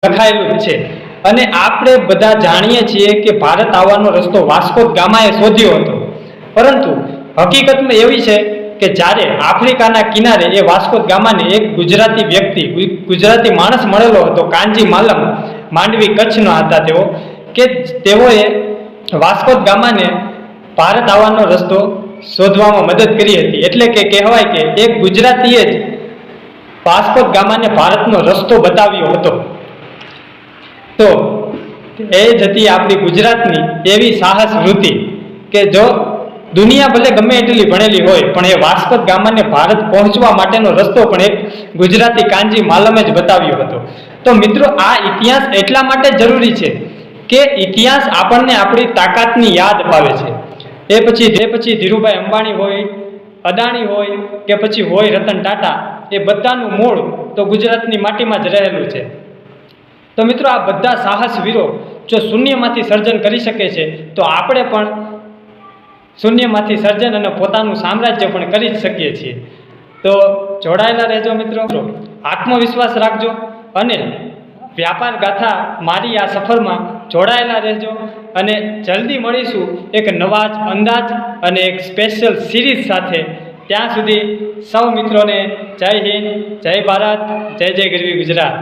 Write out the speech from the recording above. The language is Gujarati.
લખાયેલું છે અને આપણે બધા જાણીએ છીએ કે ભારત આવવાનો રસ્તો વાસ્કો દ ગામાએ શોધ્યો હતો, પરંતુ હકીકતમાં એવી છે કે જ્યારે આફ્રિકાના કિનારે એ વાસ્કો દ ગામાને એક ગુજરાતી વ્યક્તિ, ગુજરાતી માણસ મળેલો હતો, કાનજી માલમ, માંડવી કચ્છના હતા તેઓ, કે તેઓએ વાસ્કો દ ગામાને ભારત આવવાનો રસ્તો શોધવામાં મદદ કરી હતી. એટલે કે કહેવાય કે એક ગુજરાતીએ જ વાસ્કો દ ગામાને ભારતનો રસ્તો બતાવ્યો હતો. તો એ જ હતી આપણી ગુજરાતની એવી સાહસ વૃત્તિ કે જો દુનિયા ભલે ગમે એટલી ભણેલી હોય, પણ એ વાસ્કો દ ગામાને ભારત પહોંચવા માટેનો રસ્તો પણ એક ગુજરાતી કાનજી માલમે જ બતાવ્યો હતો. તો મિત્રો, આ ઇતિહાસ એટલા માટે જરૂરી છે કે ઇતિહાસ આપણને આપણી તાકાતની યાદ અપાવે છે. એ પછી ધીરુભાઈ અંબાણી હોય, અદાણી હોય કે પછી હોય રતન ટાટા, એ બધાનું મૂળ તો ગુજરાતની માટીમાં જ રહેલું છે. તો મિત્રો, આ બધા સાહસવીરો જો શૂન્યમાંથી સર્જન કરી શકે છે, તો આપણે પણ શૂન્યમાંથી સર્જન અને પોતાનું સામ્રાજ્ય પણ કરી જ શકીએ છીએ. તો જોડાયેલા રહેજો મિત્રો, આત્મવિશ્વાસ રાખજો અને વ્યાપાર ગાથા મારી આ સફરમાં જોડાયેલા રહેજો. અને જલ્દી મળીશું એક નવા જ અંદાજ અને એક સ્પેશિયલ સિરીઝ સાથે. ત્યાં સુધી સૌ મિત્રોને જય હિન્દ, જય ભારત, જય જય ગરવી ગુજરાત.